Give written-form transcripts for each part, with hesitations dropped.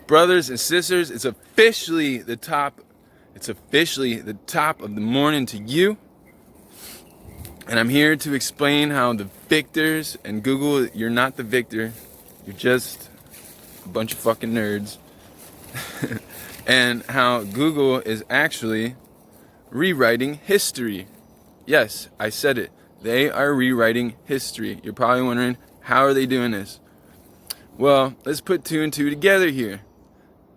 Brothers and sisters, it's officially the top of the morning to you. And I'm here to explain how the victors and Google, you're not the victor. You're just a bunch of fucking nerds. And how Google is actually rewriting history. Yes, I said it. They are rewriting history. You're probably wondering, how are they doing this? Well, let's put two and two together here.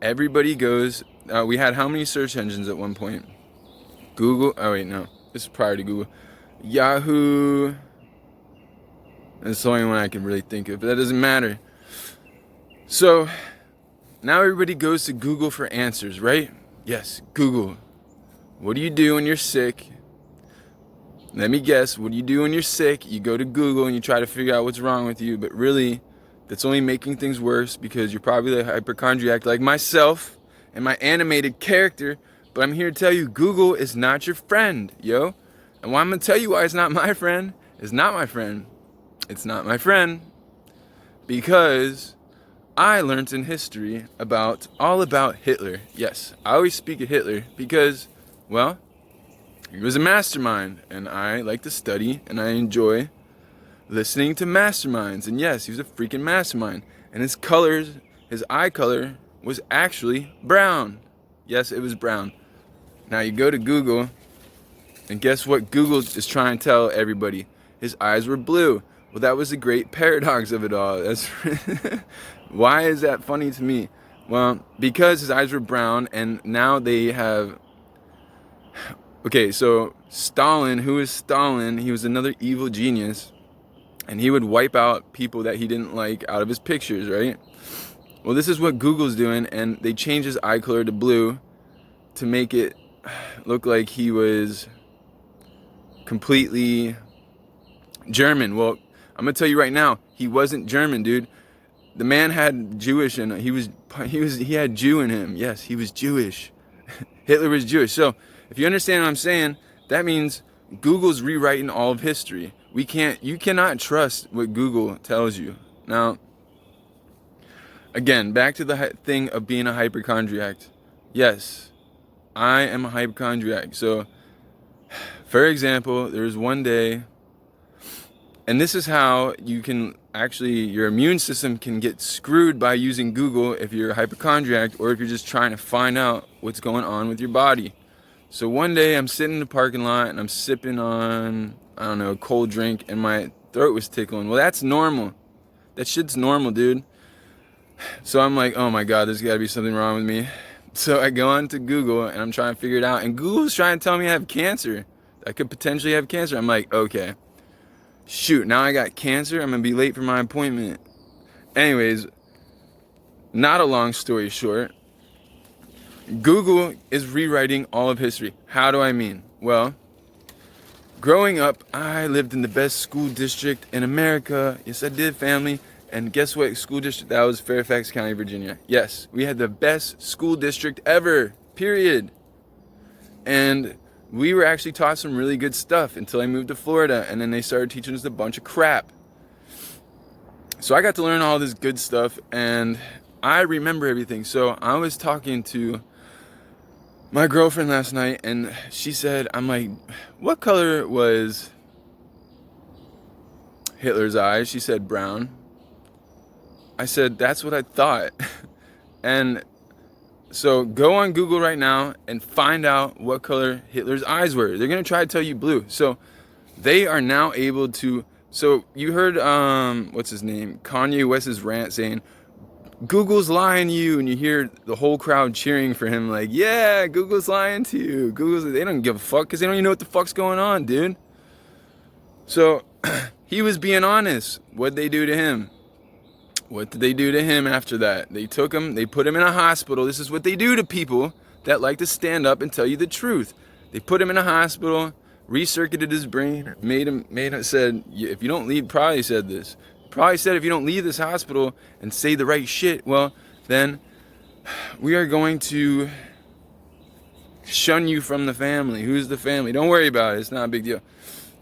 Everybody goes, we had how many search engines at one point? Google, oh wait, no, this is prior to Google. Yahoo, that's the only one I can really think of, but that doesn't matter. So, now everybody goes to Google for answers, right? Yes, Google. What do you do when you're sick? Let me guess, what do you do when you're sick? You go to Google and you try to figure out what's wrong with you, but really, that's only making things worse because you're probably a hypochondriac like myself and my animated character. But I'm here to tell you, Google is not your friend, yo. And why I'm going to tell you why it's not my friend, it's not my friend. It's not my friend because I learned in history all about Hitler. Yes, I always speak of Hitler because, well, he was a mastermind, and I like to study, and I enjoy listening to masterminds. And yes, he was a freaking mastermind. And his eye color was actually brown. Yes, it was brown. Now you go to Google, and guess what Google is trying to tell everybody? His eyes were blue. Well, that was the great paradox of it all. That's why is that funny to me? Well, because his eyes were brown, and now they have... Okay, so Stalin, who is Stalin? He was another evil genius, and he would wipe out people that he didn't like out of his pictures, right? Well, this is what Google's doing, and they changed his eye color to blue to make it look like he was completely German. Well, I'm gonna tell you right now, he wasn't German, dude. The man had Jewish in him. He had Jew in him. Yes, he was Jewish. Hitler was Jewish. So, if you understand what I'm saying, that means Google's rewriting all of history. You cannot trust what Google tells you. Now, again, back to the thing of being a hypochondriac. Yes, I am a hypochondriac. So, for example, there was one day, and this is how you can actually, your immune system can get screwed by using Google if you're a hypochondriac or if you're just trying to find out what's going on with your body. So one day I'm sitting in the parking lot and I'm sipping on, I don't know, a cold drink and my throat was tickling. Well, that's normal. That shit's normal, dude. So I'm like, oh my God, there's gotta be something wrong with me. So I go on to Google and I'm trying to figure it out. And Google's trying to tell me I have cancer. I could potentially have cancer. I'm like, okay, shoot, now I got cancer. I'm gonna be late for my appointment. Anyways, not a long story short, Google is rewriting all of history. How do I mean? Well, growing up, I lived in the best school district in America. Yes, I did, family. And guess what school district that was? Fairfax County, Virginia. Yes, we had the best school district ever, period. And we were actually taught some really good stuff until I moved to Florida, and then they started teaching us a bunch of crap. So I got to learn all this good stuff, and I remember everything. So I was talking to my girlfriend last night, and she said, I'm like, what color was Hitler's eyes? She said brown. I said, that's what I thought. And so go on Google right now and find out what color Hitler's eyes were. They're going to try to tell you blue. So they are now able to, so you heard, what's his name? Kanye West's rant saying, Google's lying to you, and you hear the whole crowd cheering for him like, yeah, Google's lying to you. They don't give a fuck because they don't even know what the fuck's going on, dude. So he was being honest. What'd they do to him? What did they do to him after that? They took him, they put him in a hospital. This is what they do to people that like to stand up and tell you the truth. They put him in a hospital, recircuited his brain, said, if you don't leave, probably said this. Probably said if you don't leave this hospital and say the right shit, well, then we are going to shun you from the family. Who's the family? Don't worry about it. It's not a big deal.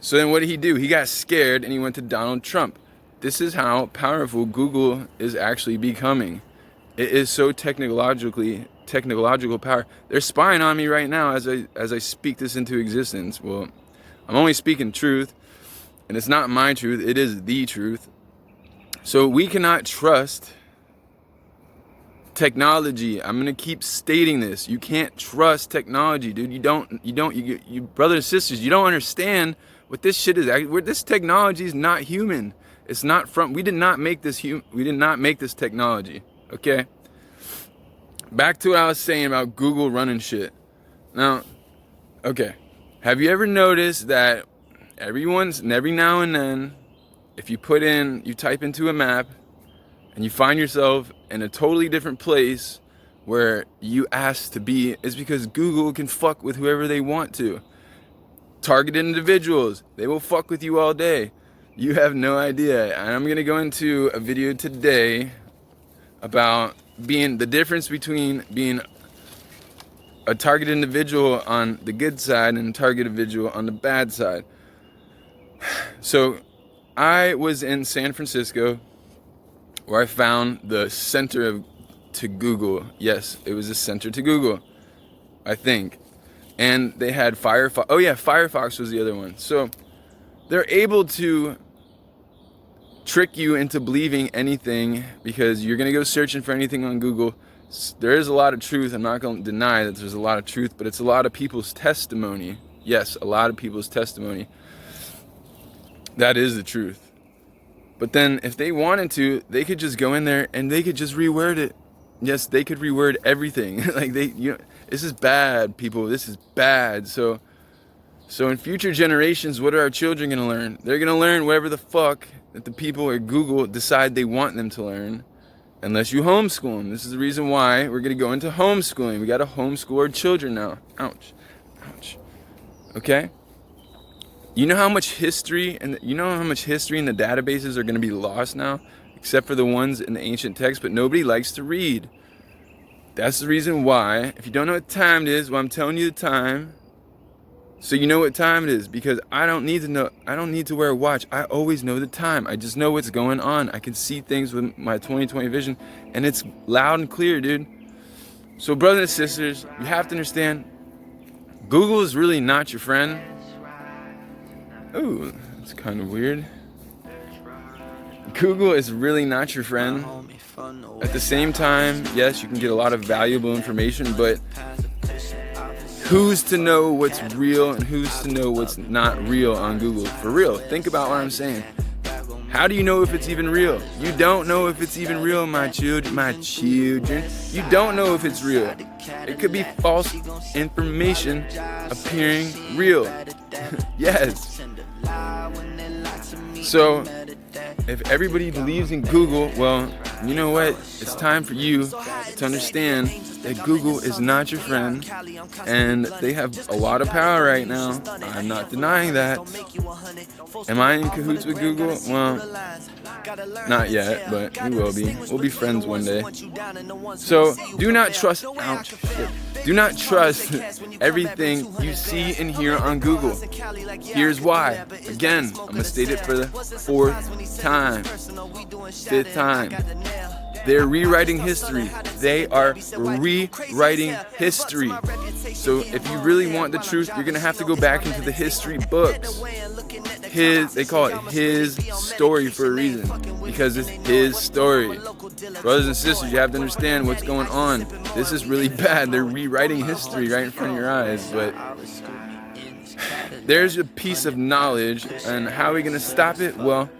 So then what did he do? He got scared and he went to Donald Trump. This is how powerful Google is actually becoming. It is so technological power. They're spying on me right now as I speak this into existence. Well, I'm only speaking truth, and it's not my truth, it is the truth. So we cannot trust technology. I'm gonna keep stating this. You can't trust technology, dude. You brothers and sisters, you don't understand what this shit is. This technology is not human. It's not from. We did not make this We did not make this technology. Okay. Back to what I was saying about Google running shit. Now, okay. Have you ever noticed that every now and then, if you type into a map, and you find yourself in a totally different place where you asked to be, it's because Google can fuck with whoever they want to. Targeted individuals, they will fuck with you all day. You have no idea. And I'm gonna go into a video today about the difference between being a targeted individual on the good side and a targeted individual on the bad side. So I was in San Francisco, where I found the center to Google. Yes, it was the center to Google, I think. And they had Firefox. Oh yeah, Firefox was the other one. So they're able to trick you into believing anything because you're gonna go searching for anything on Google. There is a lot of truth. I'm not gonna deny that there's a lot of truth, but it's a lot of people's testimony. Yes, a lot of people's testimony. That is the truth. But then if they wanted to, they could just go in there and they could just reword it. Yes, they could reword everything. Like this is bad, people. This is bad. So in future generations, what are our children going to learn? They're going to learn whatever the fuck that the people at Google decide they want them to learn, unless you homeschool them. This is the reason why we're going to go into homeschooling. We got to homeschool our children now. Ouch. Ouch. Okay? You know how much history in the databases are going to be lost now, except for the ones in the ancient text, but nobody likes to read. That's the reason why, if you don't know what time it is, well, I'm telling you the time, so you know what time it is, because I don't need to wear a watch. I always know the time. I just know what's going on. I can see things with my 20/20 vision, and it's loud and clear, dude. So brothers and sisters, you have to understand, Google is really not your friend. Oh, that's kind of weird. Google is really not your friend. At the same time, yes, you can get a lot of valuable information, but who's to know what's real and who's to know what's not real on Google? For real, think about what I'm saying. How do you know if it's even real? You don't know if it's even real, my children. You don't know if it's real. It could be false information appearing real. Yes. So, if everybody believes in Google, well, you know what? It's time for you to understand that Google is not your friend, and they have a lot of power right now. I'm not denying that. Am I in cahoots with Google? Well, not yet, but we will be. We'll be friends one day. So, do not trust everything you see and hear on Google. Here's why. Again, I'm going to state it for the 5th time. They're rewriting history. They are rewriting history. So if you really want the truth, you're going to have to go back into the history books. They call it his story for a reason, because it's his story. Brothers and sisters, you have to understand what's going on. This is really bad. They're rewriting history right in front of your eyes, but there's a piece of knowledge, and how are we going to stop it? Well,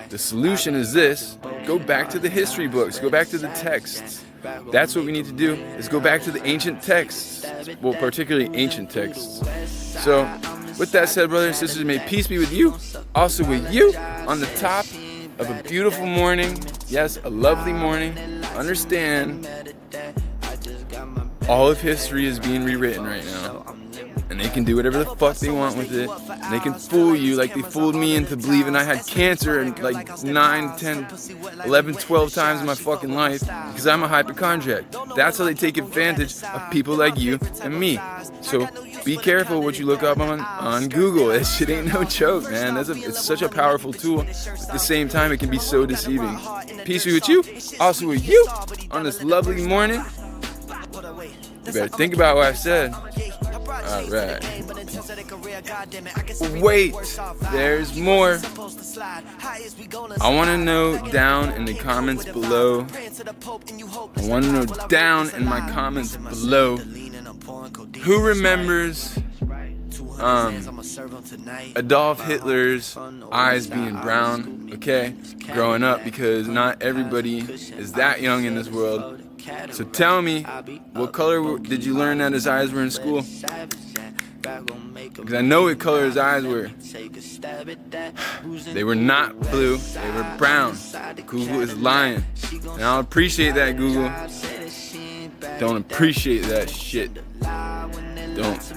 the solution is this. Go back to the history books. Go back to the texts. That's what we need to do, is go back to the ancient texts. Well, particularly ancient texts. So, with that said, brothers and sisters, may peace be with you, also with you, on the top of a beautiful morning. Yes, a lovely morning. Understand, all of history is being rewritten right now, and they can do whatever the fuck they want with it. And they can fool you like they fooled me into believing I had cancer and like 9, 10, 11, 12 times in my fucking life because I'm a hypochondriac. That's how they take advantage of people like you and me. So be careful what you look up on Google. That shit ain't no joke, man. It's such a powerful tool. At the same time, it can be so deceiving. Peace be with you, also with you, on this lovely morning. You better think about what I said. Alright. Wait, there's more. I want to know down in the comments below. Who remembers Adolf Hitler's eyes being brown, okay, growing up, because not everybody is that young in this world. So tell me, what color did you learn that his eyes were in school? Because I know what color his eyes were. They were not blue, they were brown. Google is lying. And I'll appreciate that, Google. Don't appreciate that shit. Don't.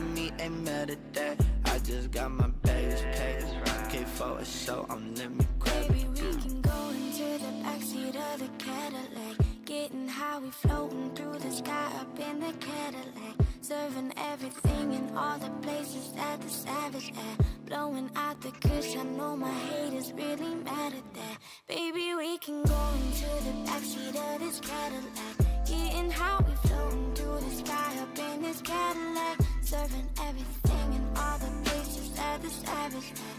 Getting how we floating through the sky up in the Cadillac, serving everything in all the places that the savage at, blowing out the kush. I know my haters really mad at that. Baby, we can go into the backseat of this Cadillac, getting how we floating through the sky up in this Cadillac, serving everything in all the places that the savage at,